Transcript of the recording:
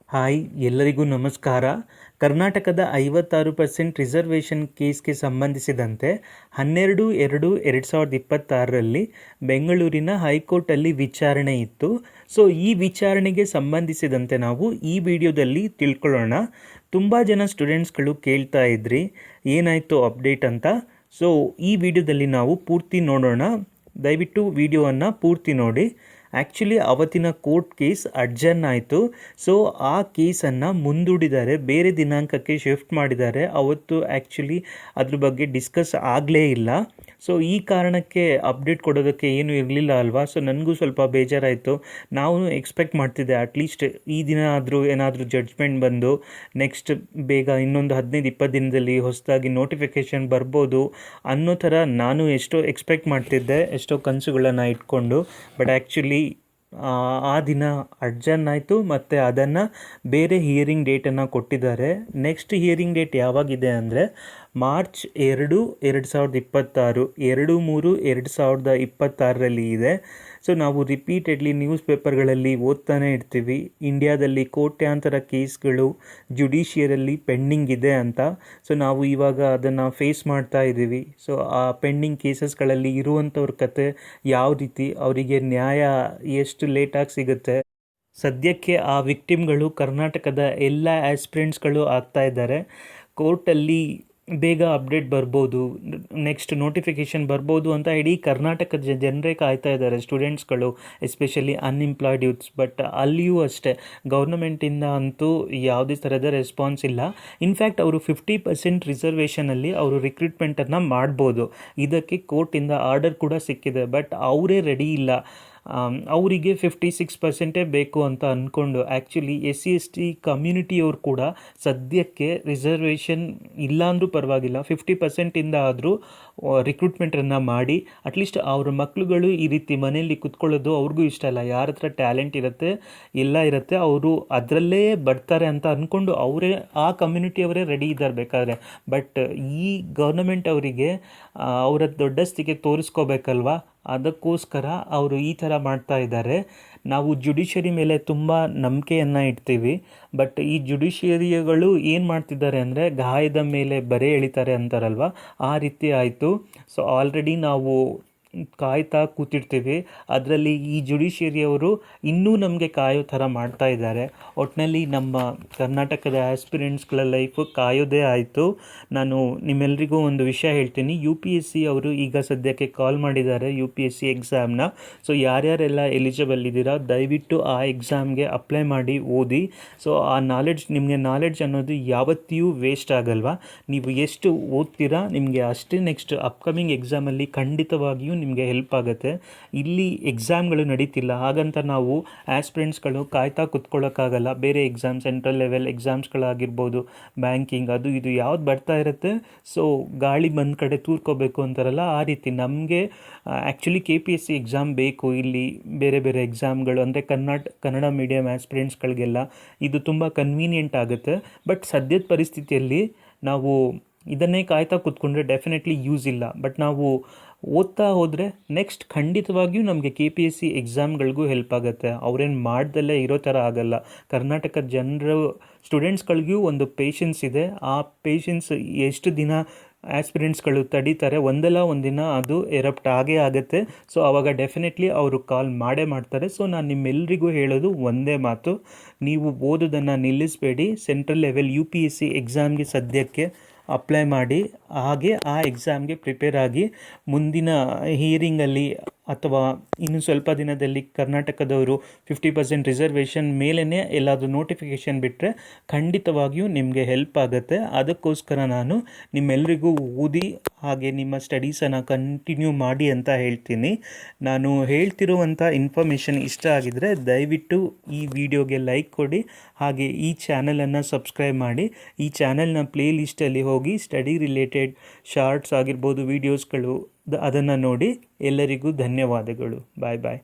Hi, ಎಲ್ಲರಿಗೂ ನಮಸ್ಕಾರ. ಕರ್ನಾಟಕದ 56% ರಿಸರ್ವೇಷನ್ ಕೇಸ್ಗೆ ಸಂಬಂಧಿಸಿದಂತೆ 12/2/2026ರಲ್ಲಿ ಬೆಂಗಳೂರಿನ ಹೈಕೋರ್ಟಲ್ಲಿ ವಿಚಾರಣೆ ಇತ್ತು. ಸೊ ಈ ವಿಚಾರಣೆಗೆ ಸಂಬಂಧಿಸಿದಂತೆ ನಾವು ಈ ವಿಡಿಯೋದಲ್ಲಿ ತಿಳ್ಕೊಳ್ಳೋಣ. ತುಂಬ ಜನ ಸ್ಟೂಡೆಂಟ್ಸ್ಗಳು ಕೇಳ್ತಾ ಇದ್ರಿ ಏನಾಯಿತು ಅಪ್ಡೇಟ್ ಅಂತ. ಸೊ ಈ ವಿಡಿಯೋದಲ್ಲಿ ನಾವು ಪೂರ್ತಿ ನೋಡೋಣ. ದಯವಿಟ್ಟು ವಿಡಿಯೋವನ್ನು ಪೂರ್ತಿ ನೋಡಿ. ಆ್ಯಕ್ಚುಲಿ ಅವತ್ತಿನ ಕೋರ್ಟ್ ಕೇಸ್ ಅಡ್ಜರ್ನ್ ಆಯಿತು. ಸೊ ಆ ಕೇಸನ್ನು ಮುಂದೂಡಿದ್ದಾರೆ, ಬೇರೆ ದಿನಾಂಕಕ್ಕೆ ಶಿಫ್ಟ್ ಮಾಡಿದ್ದಾರೆ. ಅವತ್ತು ಆ್ಯಕ್ಚುಲಿ ಅದ್ರ ಬಗ್ಗೆ ಡಿಸ್ಕಸ್ ಆಗಲೇ ಇಲ್ಲ. ಸೊ ಈ ಕಾರಣಕ್ಕೆ ಅಪ್ಡೇಟ್ ಕೊಡೋದಕ್ಕೆ ಏನೂ ಇರಲಿಲ್ಲ ಅಲ್ವಾ. ಸೊ ನನಗೂ ಸ್ವಲ್ಪ ಬೇಜಾರಾಯಿತು. ನಾವು ಎಕ್ಸ್ಪೆಕ್ಟ್ ಮಾಡ್ತಿದ್ದೆ ಅಟ್ಲೀಸ್ಟ್ ಈ ದಿನ ಆದರೂ ಏನಾದರೂ ಜಡ್ಜ್ಮೆಂಟ್ ಬಂದು ನೆಕ್ಸ್ಟ್ ಬೇಗ ಇನ್ನೊಂದು 15-20 ದಿನದಲ್ಲಿ ಹೊಸದಾಗಿ ನೋಟಿಫಿಕೇಷನ್ ಬರ್ಬೋದು ಅನ್ನೋ ಥರ ನಾನು ಎಷ್ಟೋ ಎಕ್ಸ್ಪೆಕ್ಟ್ ಮಾಡ್ತಿದ್ದೆ, ಎಷ್ಟೋ ಕನಸುಗಳನ್ನು ಇಟ್ಕೊಂಡು. ಬಟ್ ಆ್ಯಕ್ಚುಲಿ ಆ ದಿನ ಅಡ್ಜರ್ನ್ ಆಯಿತು ಮತ್ತು ಅದನ್ನು ಬೇರೆ ಹಿಯರಿಂಗ್ ಡೇಟನ್ನು ಕೊಟ್ಟಿದ್ದಾರೆ. ನೆಕ್ಸ್ಟ್ ಹಿಯರಿಂಗ್ ಡೇಟ್ ಯಾವಾಗಿದೆ ಅಂದರೆ ಮಾರ್ಚ್ 2, 2026, 2/3/2026 ಇದೆ. ಸೊ ನಾವು ರಿಪೀಟೆಡ್ಲಿ ನ್ಯೂಸ್ ಪೇಪರ್ಗಳಲ್ಲಿ ಓದ್ತಾನೆ ಇರ್ತೀವಿ, ಇಂಡಿಯಾದಲ್ಲಿ ಕೋಟ್ಯಾಂತರ ಕೇಸ್ಗಳು ಜುಡಿಷಿಯರಲ್ಲಿ ಪೆಂಡಿಂಗ್ ಇದೆ ಅಂತ. ಸೊ ನಾವು ಇವಾಗ ಅದನ್ನು ಫೇಸ್ ಮಾಡ್ತಾ ಇದ್ದೀವಿ. ಸೊ ಆ ಪೆಂಡಿಂಗ್ ಕೇಸಸ್ಗಳಲ್ಲಿ ಇರುವಂಥವ್ರ ಕತೆ ಯಾವ ರೀತಿ, ಅವರಿಗೆ ನ್ಯಾಯ ಎಷ್ಟು ಲೇಟಾಗಿ ಸಿಗುತ್ತೆ. ಸದ್ಯಕ್ಕೆ ಆ ವಿಕ್ಟಿಮ್ಗಳು ಕರ್ನಾಟಕದ ಎಲ್ಲ ಆಸ್ಪಿರೆಂಟ್ಸ್ಗಳು ಆಗ್ತಾ ಇದ್ದಾರೆ. ಕೋರ್ಟಲ್ಲಿ ಬೇಗ ಅಪ್ಡೇಟ್ ಬರ್ಬೋದು, ನೆಕ್ಸ್ಟ್ ನೋಟಿಫಿಕೇಷನ್ ಬರ್ಬೋದು ಅಂತ ಇಡೀ ಕರ್ನಾಟಕದ ಜನರೇ ಕಾಯ್ತಾ ಇದ್ದಾರೆ, ಸ್ಟೂಡೆಂಟ್ಸ್ಗಳು, ಎಸ್ಪೆಷಲಿ ಅನ್ಎಂಪ್ಲಾಯ್ಡ್ ಯೂತ್ಸ್. ಬಟ್ ಅಲ್ಲಿಯೂ ಅಷ್ಟೇ ಗೌರ್ನಮೆಂಟಿಂದ ಅಂತೂ ಯಾವುದೇ ಥರದ ರೆಸ್ಪಾನ್ಸ್ ಇಲ್ಲ. ಇನ್ಫ್ಯಾಕ್ಟ್ ಅವರು 50% ರಿಸರ್ವೇಷನಲ್ಲಿ ಅವರು ರಿಕ್ರೂಟ್ಮೆಂಟನ್ನು ಮಾಡ್ಬೋದು. ಇದಕ್ಕೆ ಕೋರ್ಟಿಂದ ಆರ್ಡರ್ ಕೂಡ ಸಿಕ್ಕಿದೆ. ಬಟ್ ಅವರೇ ರೆಡಿ ಇಲ್ಲ. ಅವರಿಗೆ 56% ಬೇಕು ಅಂತ ಅಂದ್ಕೊಂಡು ಆ್ಯಕ್ಚುಲಿ SC/ST ಕಮ್ಯುನಿಟಿಯವ್ರು ಕೂಡ ಸದ್ಯಕ್ಕೆ ರಿಸರ್ವೇಷನ್ ಇಲ್ಲಾಂದ್ರೂ ಪರವಾಗಿಲ್ಲ 50%ಇಂದ ಆದರೂ ರಿಕ್ರೂಟ್ಮೆಂಟನ್ನು ಮಾಡಿ ಅಟ್ಲೀಸ್ಟ್ ಅವ್ರ ಮಕ್ಕಳುಗಳು ಈ ರೀತಿ ಮನೆಯಲ್ಲಿ ಕುತ್ಕೊಳ್ಳೋದು ಅವ್ರಿಗೂ ಇಷ್ಟ ಇಲ್ಲ. ಯಾರ ಹತ್ರ ಟ್ಯಾಲೆಂಟ್ ಇರುತ್ತೆ, ಎಲ್ಲ ಇರುತ್ತೆ, ಅವರು ಅದರಲ್ಲೇ ಬರ್ತಾರೆ ಅಂತ ಅಂದ್ಕೊಂಡು ಅವರೇ, ಆ ಕಮ್ಯುನಿಟಿಯವರೇ ರೆಡಿ ಇದ್ದಾರೆ ಬೇಕಾದರೆ. ಬಟ್ ಈ ಗೌರ್ನಮೆಂಟ್ ಅವರಿಗೆ ಅವರ ದೊಡ್ಡಸ್ತಿಗೆ ತೋರಿಸ್ಕೋಬೇಕಲ್ವಾ, ಅದಕ್ಕೋಸ್ಕರ ಅವರು ಈ ಥರ ಮಾಡ್ತಾ ಇದ್ದಾರೆ. ನಾವು ಜುಡಿಷರಿ ಮೇಲೆ ತುಂಬ ನಂಬಿಕೆಯನ್ನು ಇಡ್ತೀವಿ. ಬಟ್ ಈ ಜುಡಿಷಿಯರಿಗಳು ಏನು ಮಾಡ್ತಿದ್ದಾರೆ ಅಂದರೆ ಗಾಯದ ಮೇಲೆ ಬರೆ ಎಳಿತಾರೆ ಅಂತಾರಲ್ವ, ಆ ರೀತಿ ಆಯಿತು. ಸೊ ಆಲ್ರೆಡಿ ನಾವು ಕಾಯ್ತಾ ಕೂತಿರ್ತೀವಿ. ಅದರಲ್ಲಿ ಈ ಜುಡಿಷಿಯರಿಯವರು ಇನ್ನೂ ನಮಗೆ ಕಾಯೋ ಥರ ಮಾಡ್ತಾ ಇದ್ದಾರೆ. ಒಟ್ಟಿನಲ್ಲಿ ನಮ್ಮ ಕರ್ನಾಟಕದ ಆಸ್ಪಿರೆಂಟ್ಸ್ಗಳ ಲೈಫು ಕಾಯೋದೇ ಆಯಿತು. ನಾನು ನಿಮ್ಮೆಲ್ರಿಗೂ ಒಂದು ವಿಷಯ ಹೇಳ್ತೀನಿ. UPSC ಅವರು ಈಗ ಸದ್ಯಕ್ಕೆ ಕಾಲ್ ಮಾಡಿದ್ದಾರೆ UPSC ಎಕ್ಸಾಮ್ನ. ಸೊ ಯಾರ್ಯಾರೆಲ್ಲ ಎಲಿಜಿಬಲ್ ಇದ್ದೀರಾ ದಯವಿಟ್ಟು ಆ ಎಕ್ಸಾಮ್ಗೆ ಅಪ್ಲೈ ಮಾಡಿ ಓದಿ. ಸೊ ಆ ನಿಮಗೆ ನಾಲೆಡ್ಜ್ ಅನ್ನೋದು ಯಾವತ್ತಿಯೂ ವೇಸ್ಟ್ ಆಗಲ್ವಾ. ನೀವು ಎಷ್ಟು ಓದ್ತೀರಾ ನಿಮಗೆ ಅಷ್ಟೇ ನೆಕ್ಸ್ಟ್ ಅಪ್ಕಮಿಂಗ್ ಎಕ್ಸಾಮಲ್ಲಿ ಖಂಡಿತವಾಗಿಯೂ ನಿಮಗೆ ಹೆಲ್ಪ್ ಆಗುತ್ತೆ. ಇಲ್ಲಿ ಎಕ್ಸಾಮ್ಗಳು ನಡೀತಿಲ್ಲ, ಹಾಗಂತ ನಾವು ಆಸ್ಪಿರೆಂಟ್ಸ್ಗಳು ಕಾಯ್ತಾ ಕುತ್ಕೊಳ್ಳೋಕ್ಕಾಗಲ್ಲ. ಬೇರೆ ಎಕ್ಸಾಮ್, ಸೆಂಟ್ರಲ್ ಲೆವೆಲ್ ಎಕ್ಸಾಮ್ಸ್ಗಳಾಗಿರ್ಬೋದು, ಬ್ಯಾಂಕಿಂಗ್, ಅದು ಇದು ಯಾವ್ದು ಬರ್ತಾ ಇರುತ್ತೆ. ಸೊ ಗಾಳಿ ಬಂದ ಕಡೆ ತೂರ್ಕೋಬೇಕು ಅಂತಾರಲ್ಲ, ಆ ರೀತಿ ನಮಗೆ ಆ್ಯಕ್ಚುಲಿ KPSC ಎಕ್ಸಾಮ್ ಬೇಕು. ಇಲ್ಲಿ ಬೇರೆ ಬೇರೆ ಎಕ್ಸಾಮ್ಗಳು ಅಂದರೆ ಕನ್ನಡ ಮೀಡಿಯಮ್ ಆಸ್ಪಿರೆಂಟ್ಸ್ಗಳಿಗೆಲ್ಲ ಇದು ತುಂಬ ಕನ್ವೀನಿಯೆಂಟ್ ಆಗುತ್ತೆ. ಬಟ್ ಸದ್ಯದ ಪರಿಸ್ಥಿತಿಯಲ್ಲಿ ನಾವು ಇದನ್ನೇ ಕಾಯ್ತಾ ಕೂತ್ಕೊಂಡ್ರೆ ಡೆಫಿನೆಟ್ಲಿ ಯೂಸ್ ಇಲ್ಲ. ಬಟ್ ನಾವು ಓದ್ತಾ ಹೋದರೆ ನೆಕ್ಸ್ಟ್ ಖಂಡಿತವಾಗಿಯೂ ನಮಗೆ KPSC ಎಕ್ಸಾಮ್ಗಳಿಗೂ ಹೆಲ್ಪ್ ಆಗುತ್ತೆ. ಅವರೇನು ಮಾಡ್ದಲ್ಲೇ ಇರೋ ಥರ ಆಗಲ್ಲ. ಕರ್ನಾಟಕದ ಜನರು ಸ್ಟೂಡೆಂಟ್ಸ್ಗಳಿಗೂ ಒಂದು ಪೇಷನ್ಸ್ ಇದೆ. ಆ ಪೇಷನ್ಸ್ ಎಷ್ಟು ದಿನ ಆಸ್ಪಿರೆಂಟ್ಸ್ಗಳು ತಡೀತಾರೆ, ಒಂದಲ್ಲ ಒಂದಿನ ಅದು ಎರಪ್ಟ್ ಆಗೇ ಆಗುತ್ತೆ. ಸೊ ಆವಾಗ ಡೆಫಿನೆಟ್ಲಿ ಅವರು ಕಾಲ್ ಮಾಡೇ ಮಾಡ್ತಾರೆ. ಸೊ ನಾನು ನಿಮ್ಮೆಲ್ಲರಿಗೂ ಹೇಳೋದು ಒಂದೇ ಮಾತು, ನೀವು ಓದೋದನ್ನು ನಿಲ್ಲಿಸಬೇಡಿ. ಸೆಂಟ್ರಲ್ ಲೆವೆಲ್ UPSC ಎಕ್ಸಾಮ್ಗೆ ಸದ್ಯಕ್ಕೆ ಅಪ್ಲೈ ಮಾಡಿ, ಹಾಗೆ ಆ ಎಕ್ಸಾಮ್ಗೆ ಪ್ರಿಪೇರ್ ಆಗಿ ಮುಂದಿನ ಹಿಯರಿಂಗಲ್ಲಿ ಅಥವಾ ಇನ್ನು ಸ್ವಲ್ಪ ದಿನದಲ್ಲಿ ಕರ್ನಾಟಕದವರು 50% ರಿಸರ್ವೇಷನ್ ಮೇಲೇ ಎಲ್ಲಾದರೂ ನೋಟಿಫಿಕೇಷನ್ ಬಿಟ್ಟರೆ ಖಂಡಿತವಾಗಿಯೂ ನಿಮಗೆ ಹೆಲ್ಪ್ ಆಗುತ್ತೆ. ಅದಕ್ಕೋಸ್ಕರ ನಾನು ನಿಮ್ಮೆಲ್ಲರಿಗೂ ಓದಿ ಹಾಗೆ ನಿಮ್ಮ ಸ್ಟಡೀಸನ್ನು ಕಂಟಿನ್ಯೂ ಮಾಡಿ ಅಂತ ಹೇಳ್ತೀನಿ. ನಾನು ಹೇಳ್ತಿರುವಂಥ ಇನ್ಫಾರ್ಮೇಷನ್ ಇಷ್ಟ ಆಗಿದರೆ ದಯವಿಟ್ಟು ಈ ವಿಡಿಯೋಗೆ ಲೈಕ್ ಕೊಡಿ, ಹಾಗೆ ಈ ಚಾನಲನ್ನು ಸಬ್ಸ್ಕ್ರೈಬ್ ಮಾಡಿ. ಈ ಚಾನಲ್ನ ಪ್ಲೇ ಲಿಸ್ಟಲ್ಲಿ ಹೋಗಿ ಸ್ಟಡಿ ರಿಲೇಟೆಡ್ ಶಾರ್ಟ್ಸ್ ಆಗಿರ್ಬೋದು, ವೀಡಿಯೋಸ್ಗಳು, ಅದನ್ನು ನೋಡಿ. ಎಲ್ಲರಿಗೂ ಧನ್ಯವಾದಗಳು. ಬಾಯ್ ಬಾಯ್.